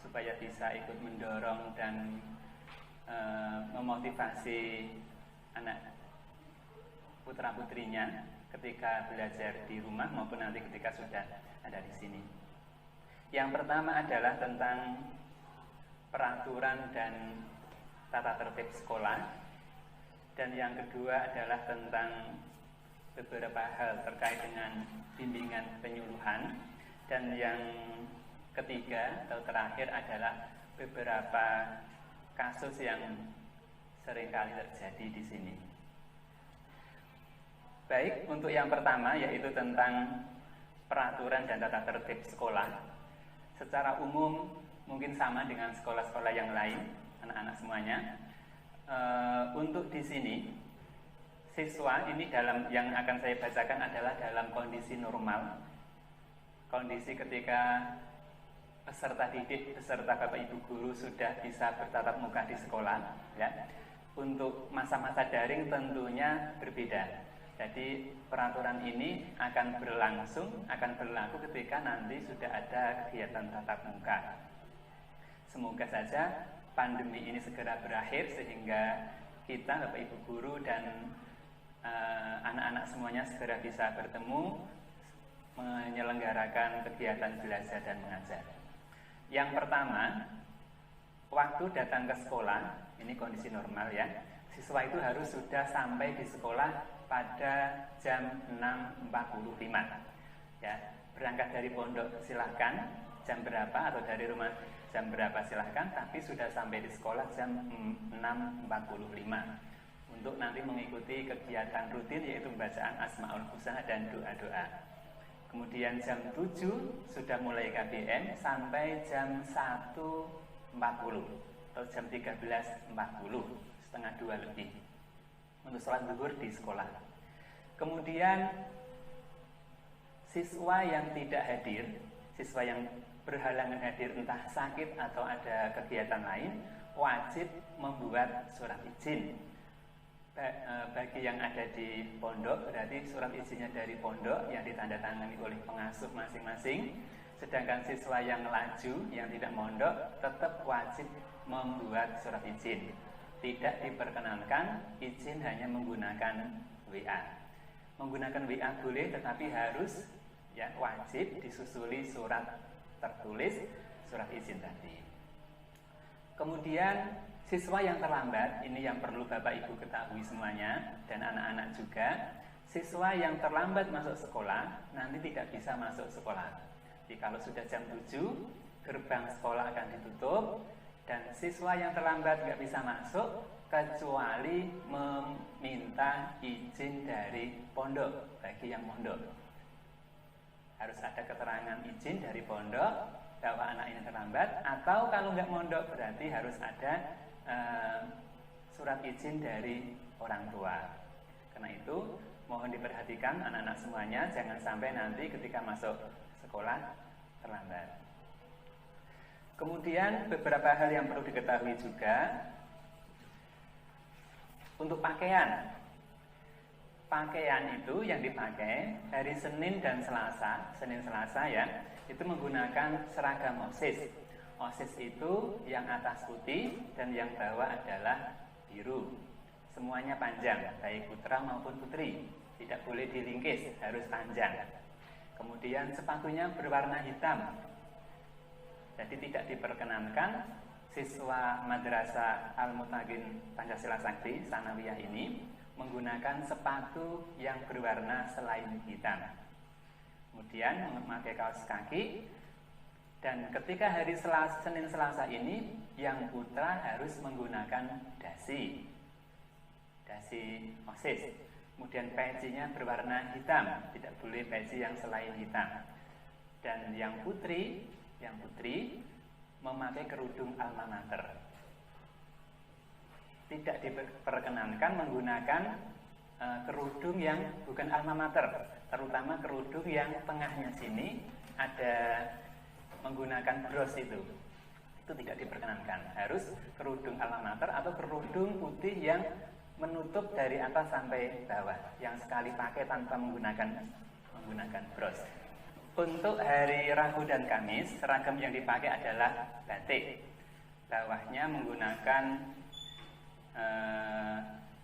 supaya bisa ikut mendorong dan memotivasi anak putra-putrinya ketika belajar di rumah maupun nanti ketika sudah ada di sini. Yang pertama adalah tentang peraturan dan tata tertib sekolah, dan yang kedua adalah tentang beberapa hal terkait dengan bimbingan penyuluhan, dan yang ketiga atau terakhir adalah beberapa kasus yang seringkali terjadi di sini. Baik, untuk yang pertama yaitu tentang peraturan dan tata tertib sekolah. Secara umum mungkin sama dengan sekolah-sekolah yang lain, anak-anak semuanya. Untuk di sini siswa ini dalam yang akan saya bacakan adalah dalam kondisi normal, kondisi ketika peserta didik beserta Bapak Ibu guru sudah bisa bertatap muka di sekolah, ya. Untuk masa-masa daring tentunya berbeda. Jadi peraturan ini akan berlaku ketika nanti sudah ada kegiatan tatap muka. Semoga saja pandemi ini segera berakhir sehingga kita Bapak Ibu guru dan anak-anak semuanya segera bisa bertemu menyelenggarakan kegiatan belajar dan mengajar. Yang pertama, waktu datang ke sekolah, ini kondisi normal ya, siswa itu harus sudah sampai di sekolah pada jam 6.45 ya. Berangkat dari pondok silahkan jam berapa, atau dari rumah jam berapa silahkan, tapi sudah sampai di sekolah jam 6.45 untuk nanti mengikuti kegiatan rutin yaitu pembacaan Asmaul Husna dan doa-doa. Kemudian jam 7 sudah mulai KBM sampai jam 1.40 atau jam 13.40, setengah 2 lebih, untuk sholat zuhur di sekolah. Kemudian siswa yang tidak hadir, siswa yang berhalangan hadir entah sakit atau ada kegiatan lain, wajib membuat surat izin. Bagi yang ada di pondok, berarti surat izinnya dari pondok yang ditandatangani oleh pengasuh masing-masing. Sedangkan siswa yang laju, yang tidak mondok, tetap wajib membuat surat izin. Tidak diperkenankan izin hanya menggunakan WA. Menggunakan WA boleh, tetapi harus ya wajib disusuli surat tertulis, surat izin tadi. Kemudian siswa yang terlambat, ini yang perlu Bapak Ibu ketahui semuanya, dan anak-anak juga. Siswa yang terlambat masuk sekolah nanti tidak bisa masuk sekolah. Jadi kalau sudah jam 7, gerbang sekolah akan ditutup, dan siswa yang terlambat nggak bisa masuk kecuali meminta izin dari pondok. Bagi yang mondok harus ada keterangan izin dari pondok bahwa anak ini terlambat, atau kalau nggak mondok berarti harus ada surat izin dari orang tua. Karena itu mohon diperhatikan anak-anak semuanya, jangan sampai nanti ketika masuk sekolah terlambat. Kemudian beberapa hal yang perlu diketahui juga untuk pakaian. Pakaian itu yang dipakai hari Senin dan Selasa, Senin Selasa ya, itu menggunakan seragam OSIS. OSIS itu yang atas putih dan yang bawah adalah biru. Semuanya panjang, baik putra maupun putri. Tidak boleh dilingkis, harus panjang. Kemudian sepatunya berwarna hitam. Jadi tidak diperkenankan siswa Madrasah Al-Muttaqin Pancasila Sakti Sanawiyah ini menggunakan sepatu yang berwarna selain hitam. Kemudian memakai kaos kaki. Dan ketika hari Senin Selasa ini, yang putra harus menggunakan dasi OSIS. Kemudian pecinya berwarna hitam, tidak boleh peci yang selain hitam. Dan yang putri memakai kerudung alma mater. Tidak diperkenankan menggunakan kerudung yang bukan alma mater, terutama kerudung yang tengahnya sini ada menggunakan bros itu tidak diperkenankan. Harus kerudung alma mater atau kerudung putih yang menutup dari atas sampai bawah, yang sekali pakai tanpa menggunakan bros. Untuk hari Rabu dan Kamis, seragam yang dipakai adalah batik. Bawahnya menggunakan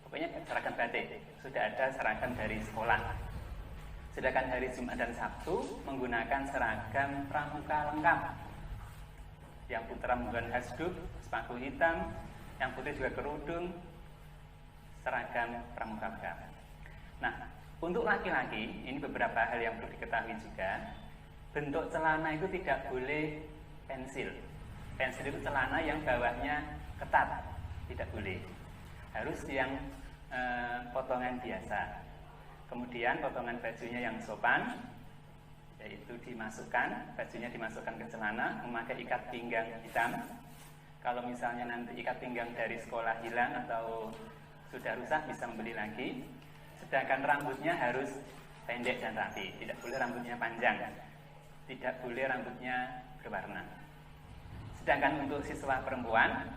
pokoknya seragam batik. Sudah ada seragam dari sekolah. Sedangkan hari Jumat dan Sabtu menggunakan seragam pramuka lengkap. Yang putra menggunakan hasduk, sepatu hitam, yang putih juga kerudung, seragam pramuka lengkap. Nah, untuk laki-laki, ini beberapa hal yang perlu diketahui juga. Bentuk celana itu tidak boleh pensil. Pensil itu celana yang bawahnya ketat, tidak boleh. Harus yang potongan biasa. Kemudian potongan bajunya yang sopan, yaitu bajunya dimasukkan ke celana, memakai ikat pinggang hitam. Kalau misalnya nanti ikat pinggang dari sekolah hilang atau sudah rusak, bisa membeli lagi. Sedangkan rambutnya harus pendek dan rapi, tidak boleh rambutnya panjang, tidak boleh rambutnya berwarna. Sedangkan untuk siswa perempuan,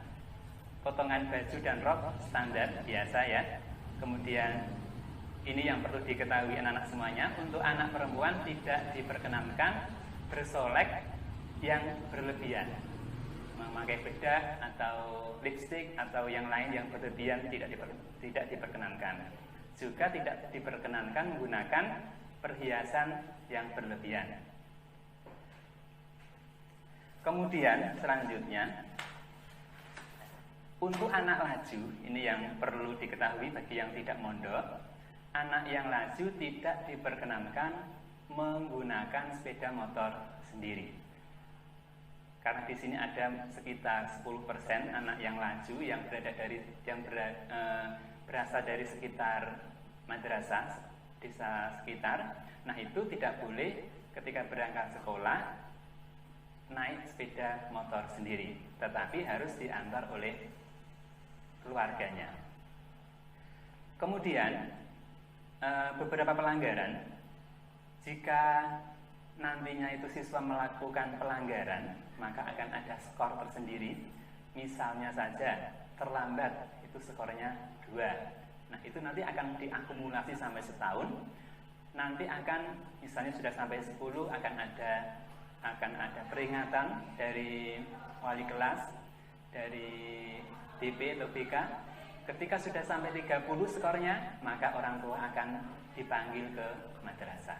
potongan baju dan rok standar biasa ya. Kemudian ini yang perlu diketahui anak-anak semuanya, untuk anak perempuan tidak diperkenankan bersolek yang berlebihan, memakai bedak atau lipstik atau yang lain yang berlebihan tidak diperkenankan. Juga tidak diperkenankan menggunakan perhiasan yang berlebihan. Kemudian selanjutnya, untuk anak laju, ini yang perlu diketahui bagi yang tidak mondok, anak yang laju tidak diperkenankan menggunakan sepeda motor sendiri. Karena di sini ada sekitar 10% anak yang laju yang berasal dari sekitar madrasah, desa sekitar. Nah, itu tidak boleh ketika berangkat sekolah naik sepeda motor sendiri, tetapi harus diantar oleh keluarganya. Kemudian beberapa pelanggaran, jika nantinya itu siswa melakukan pelanggaran, maka akan ada skor tersendiri. Misalnya saja terlambat, itu skornya 2. Nah, itu nanti akan diakumulasi sampai setahun. Nanti akan, misalnya sudah sampai 10, akan ada peringatan dari wali kelas, dari DP atau BK. Ketika sudah sampai 30 skornya, maka orang tua akan dipanggil ke madrasah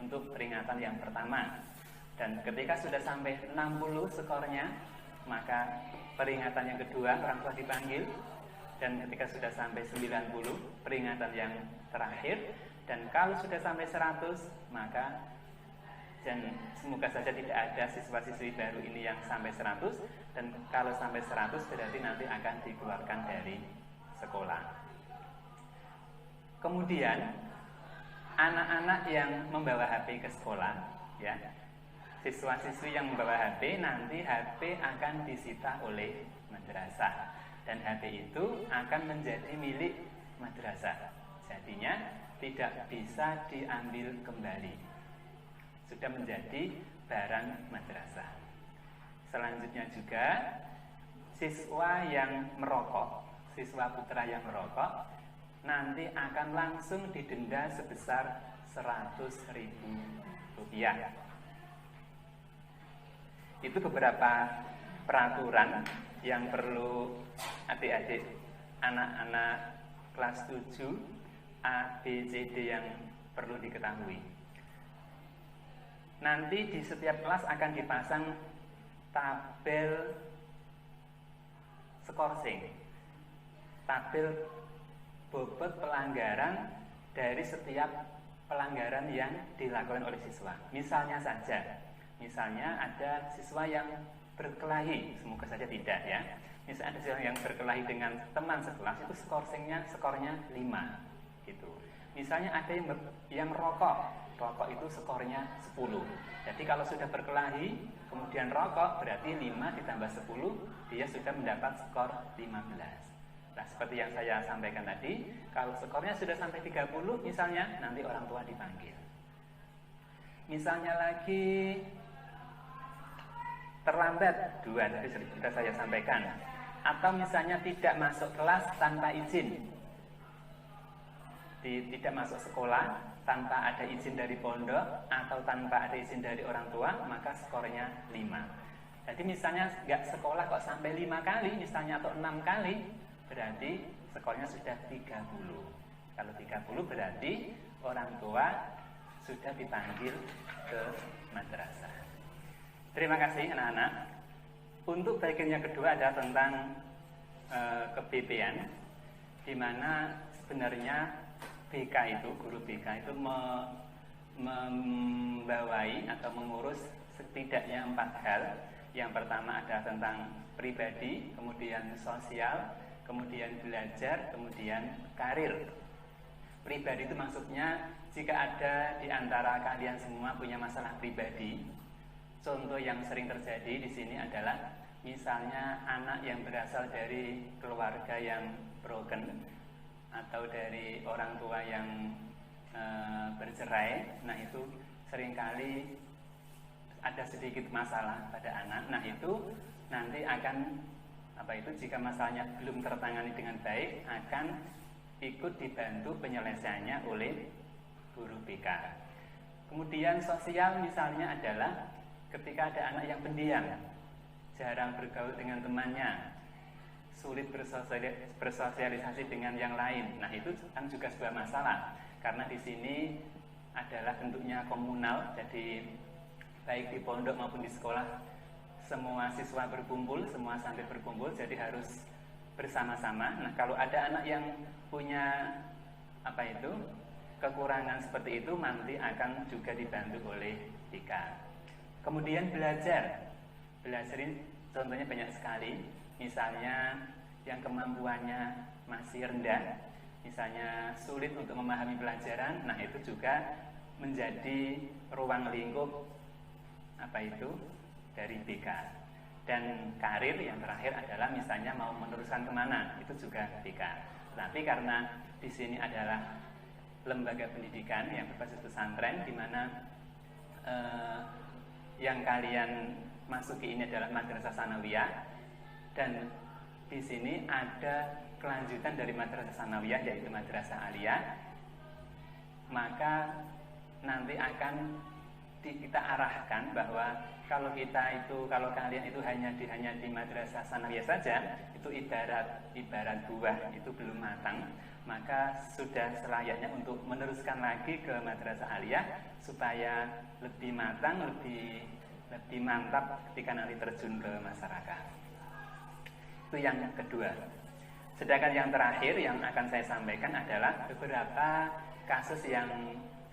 untuk peringatan yang pertama. Dan ketika sudah sampai 60 skornya, maka peringatan yang kedua orang tua dipanggil. Dan ketika sudah sampai 90, peringatan yang terakhir. Dan kalau sudah sampai 100, maka, dan semoga saja tidak ada siswa-siswi baru ini yang sampai 100. Dan kalau sampai 100 berarti nanti akan dikeluarkan dari sekolah. Kemudian anak-anak yang membawa HP ke sekolah, ya, siswa-siswi yang membawa HP, nanti HP akan disita oleh madrasah. Dan HP itu akan menjadi milik madrasah. Jadinya tidak bisa diambil kembali. Sudah menjadi barang madrasah. Selanjutnya juga, siswa yang merokok, siswa putra yang merokok, nanti akan langsung didenda sebesar Rp100.000. Itu beberapa peraturan yang perlu adik-adik anak-anak kelas 7 A, B, C, D yang perlu diketahui. Nanti di setiap kelas akan dipasang tabel skorsing, tabel bobot pelanggaran dari setiap pelanggaran yang dilakukan oleh siswa. Misalnya saja, misalnya ada siswa yang berkelahi, semoga saja tidak ya. Misalnya ada siswa yang berkelahi dengan teman sekelas, itu skornya 5 gitu. Misalnya ada yang rokok itu skornya 10. Jadi kalau sudah berkelahi kemudian rokok, berarti 5 ditambah 10, dia sudah mendapat skor 15. Nah, seperti yang saya sampaikan tadi, kalau skornya sudah sampai 30 misalnya, nanti orang tua dipanggil. Misalnya lagi terlambat 2, tadi sudah saya sampaikan. Atau misalnya tidak masuk kelas tanpa izin. tidak masuk sekolah tanpa ada izin dari pondok atau tanpa ada izin dari orang tua, maka skornya 5. Jadi misalnya nggak sekolah kok sampai 5 kali misalnya atau 6 kali, berarti skornya sudah 30. Kalau 30 berarti orang tua sudah dipanggil ke madrasah. Terima kasih anak-anak. Untuk bagian yang kedua adalah tentang ke-BP-an, di mana sebenarnya BK itu, guru BK itu membawai atau mengurus setidaknya 4 hal. Yang pertama adalah tentang pribadi, kemudian sosial, kemudian belajar, kemudian karir. Pribadi itu maksudnya jika ada di antara kalian semua punya masalah pribadi. Contoh yang sering terjadi di sini adalah misalnya anak yang berasal dari keluarga yang broken atau dari orang tua yang bercerai. Nah itu seringkali ada sedikit masalah pada anak. Nah itu nanti akan jika masalahnya belum tertangani dengan baik, akan ikut dibantu penyelesaiannya oleh guru BK. Kemudian sosial misalnya adalah ketika ada anak yang pendiam, jarang bergaul dengan temannya, sulit bersosialisasi dengan yang lain. Nah itu kan juga sebuah masalah, karena di sini adalah bentuknya komunal, jadi baik di pondok maupun di sekolah semua siswa berkumpul, semua santri berkumpul, jadi harus bersama-sama. Nah kalau ada anak yang punya kekurangan seperti itu, nanti akan juga dibantu oleh BK. Kemudian belajar ini contohnya banyak sekali. Misalnya yang kemampuannya masih rendah, misalnya sulit untuk memahami pelajaran, nah itu juga menjadi ruang lingkup dari BK. Dan karir yang terakhir adalah misalnya mau meneruskan kemana, itu juga BK. Tapi karena di sini adalah lembaga pendidikan yang berbasis pesantren, di mana yang kalian masuki ini adalah madrasah sanawiyah, dan di sini ada kelanjutan dari madrasah sanawiyah yaitu madrasah aliyah, maka nanti akan kita arahkan bahwa kalau kalian itu hanya di madrasah sanawiyah saja, itu ibarat buah itu belum matang, maka sudah selayaknya untuk meneruskan lagi ke madrasah aliyah supaya lebih matang, lebih mantap ketika nanti terjun ke masyarakat. Itu yang kedua. Sedangkan yang terakhir yang akan saya sampaikan adalah beberapa kasus yang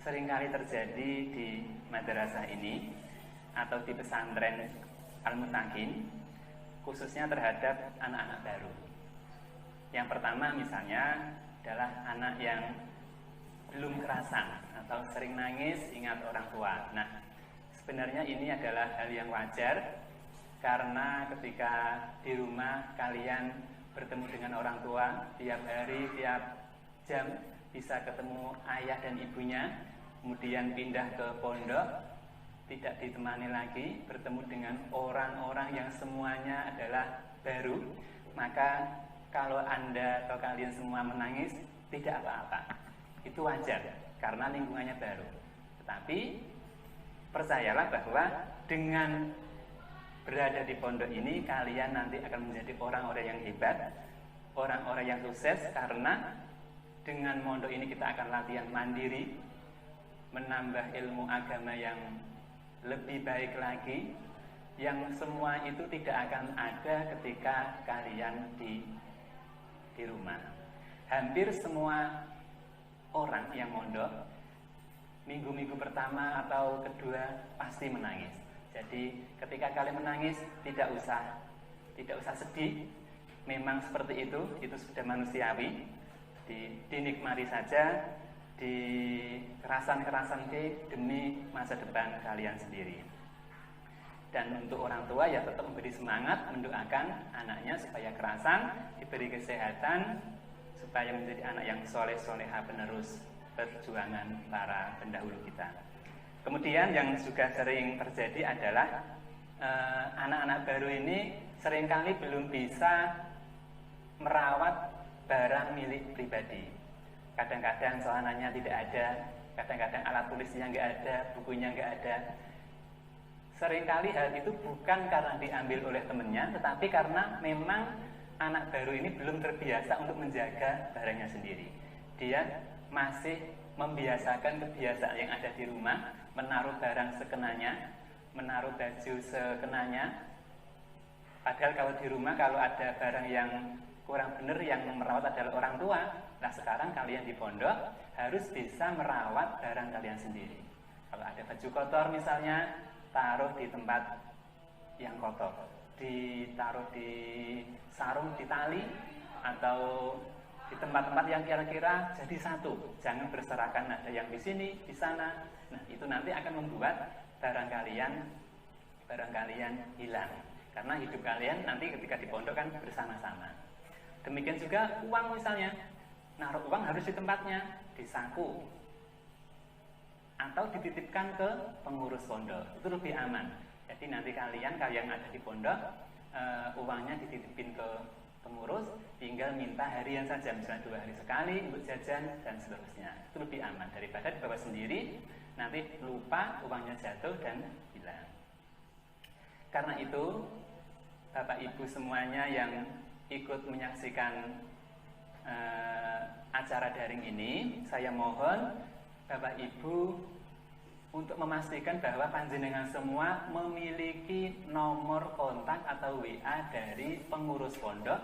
seringkali terjadi di madrasah ini atau di pesantren Al-Muttaqin, khususnya terhadap anak-anak baru. Yang pertama misalnya adalah anak yang belum kerasan atau sering nangis ingat orang tua. Nah, sebenarnya ini adalah hal yang wajar, karena ketika di rumah kalian bertemu dengan orang tua tiap hari, tiap jam bisa ketemu ayah dan ibunya, kemudian pindah ke pondok, tidak ditemani lagi, bertemu dengan orang-orang yang semuanya adalah baru, maka kalau Anda atau kalian semua menangis, tidak apa-apa. Itu wajar, karena lingkungannya baru. Tetapi percayalah bahwa dengan berada di pondok ini, kalian nanti akan menjadi orang-orang yang hebat, orang-orang yang sukses, karena dengan pondok ini kita akan latihan mandiri, menambah ilmu agama yang lebih baik lagi, yang semua itu tidak akan ada ketika kalian di rumah. Hampir semua orang yang mondok minggu-minggu pertama atau kedua pasti menangis. Jadi ketika kalian menangis tidak usah sedih. Memang seperti itu sudah manusiawi. Dinikmati saja, kerasan demi masa depan kalian sendiri. Dan untuk orang tua ya tetap memberi semangat, mendoakan anaknya supaya kerasan, diberi kesehatan, supaya menjadi anak yang soleh-soleha penerus perjuangan para pendahulu kita. Kemudian yang juga sering terjadi adalah anak-anak baru ini seringkali belum bisa merawat barang milik pribadi. kadang-kadang celananya tidak ada, kadang-kadang alat tulisnya nggak ada, bukunya nggak ada. Seringkali hal itu bukan karena diambil oleh temannya, tetapi karena memang anak baru ini belum terbiasa untuk menjaga barangnya sendiri. Dia masih membiasakan kebiasaan yang ada di rumah, menaruh barang sekenanya, menaruh baju sekenanya. Padahal kalau di rumah kalau ada barang yang kurang benar, yang merawat adalah orang tua. Nah sekarang kalian di pondok harus bisa merawat barang kalian sendiri. Kalau ada baju kotor misalnya, taruh di tempat yang kotor, ditaruh di sarung, di tali, atau di tempat-tempat yang kira-kira jadi satu. Jangan berserakan, ada yang di sini, di sana. Nah itu nanti akan membuat barang kalian hilang. Karena hidup kalian nanti ketika di pondok kan bersama-sama. Demikian juga uang misalnya, naruh uang harus di tempatnya, di saku, atau dititipkan ke pengurus pondok, itu lebih aman. Jadi nanti kalian yang ada di pondok, uangnya dititipin ke pengurus, tinggal minta harian saja, misalnya 2 hari sekali untuk jajan dan seterusnya. Itu lebih aman daripada dibawa sendiri, nanti lupa, uangnya jatuh dan hilang. Karena itu Bapak Ibu semuanya yang ikut menyaksikan acara daring ini, saya mohon Bapak Ibu untuk memastikan bahwa panjenengan semua memiliki nomor kontak atau WA dari pengurus pondok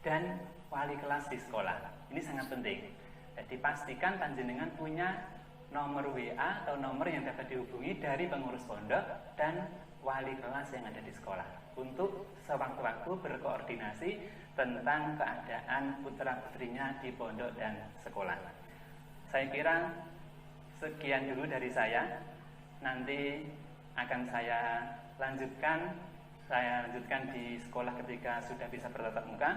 dan wali kelas di sekolah. Ini sangat penting. Jadi pastikan panjenengan punya nomor WA atau nomor yang dapat dihubungi dari pengurus pondok dan wali kelas yang ada di sekolah untuk sewaktu-waktu berkoordinasi tentang keadaan putra-putrinya di pondok dan sekolah. Saya kira sekian dulu dari saya. Nanti akan saya lanjutkan di sekolah ketika sudah bisa bertatap muka.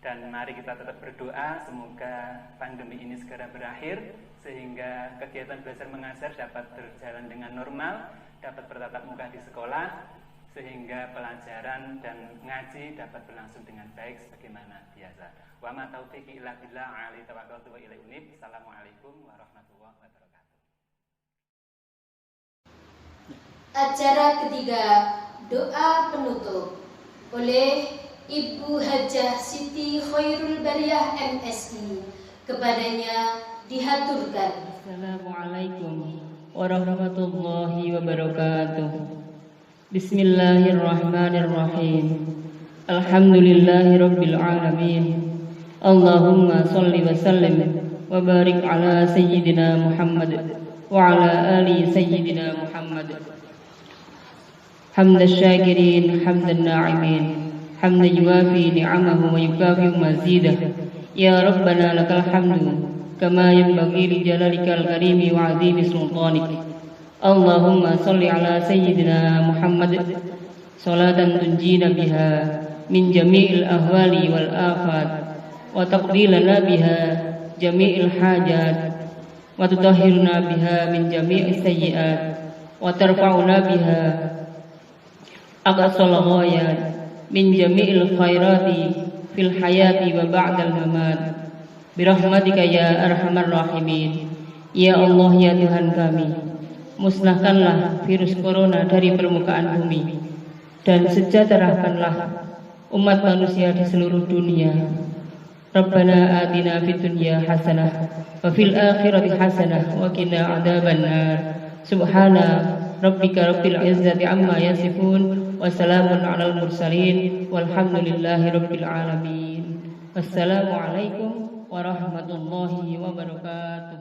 Dan mari kita tetap berdoa semoga pandemi ini segera berakhir sehingga kegiatan belajar mengajar dapat berjalan dengan normal, dapat bertatap muka di sekolah, sehingga pelajaran dan ngaji dapat berlangsung dengan baik sebagaimana biasa. Wa ma taufiqi illa billah, alaihi tawakkaltu wa ilaihi unib. Assalamualaikum warahmatullahi wabarakatuh. Acara ketiga, doa penutup oleh Ibu Hajah Siti Khairul Bariyah MSI. Kepadanya dihaturkan. Assalamualaikum warahmatullahi wabarakatuh. Bismillahirrahmanirrahim. Alhamdulillahi rabbil alamin. Allahumma salli wa sallim wa barik ala sayyidina Muhammad wa ala ali sayyidina Muhammad. Hamdan syakirin, hamdan na'imin, hamdan yuwafi ni'amahu wa yukafi mazidah. Ya Rabbana lakal hamdu kama yanbaghi li jalalikal karimi wa 'azimi sultanik. Allahumma salli ala sayyidina Muhammad salatan tunjina biha min jami'il ahwali wal afat wa taqdilana biha jami'il hajat wa tutahhiruna biha min jami'is sayyi'at wa tarfa'una biha aqsal ghayat min jami'il khairati fil hayati wa ba'dal mamat birahmatika ya arhamar rahimin. Ya Allah, ya Tuhan kami, musnahkanlah virus corona dari permukaan bumi dan sejahterakanlah umat manusia di seluruh dunia. Rabbana atina fid dunya hasanah wa fil akhirati hasanah wa qina adzabannar. Subhana rabbika rabbil izzati amma yasifun wa salamun alal mursalin walhamdulillahi rabbil alamin. Wassalamualaikum warahmatullahi wabarakatuh.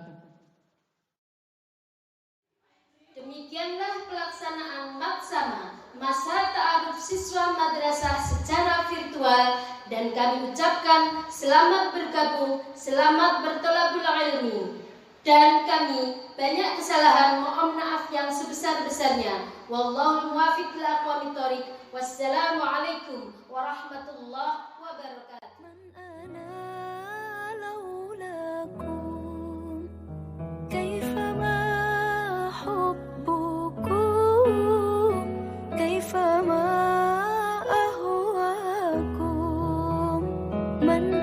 Demikianlah pelaksanaan maksama masa ta'aruf siswa madrasah secara virtual, dan kami ucapkan selamat bergabung, selamat bertolabul ilmi. Dan kami banyak kesalahan, mohon maaf yang sebesar-besarnya. Wallahu muwaffiq ila aqwamit thoriq. Wassalamualaikum warahmatullahi wabarakatuh. كيفما أهواكم من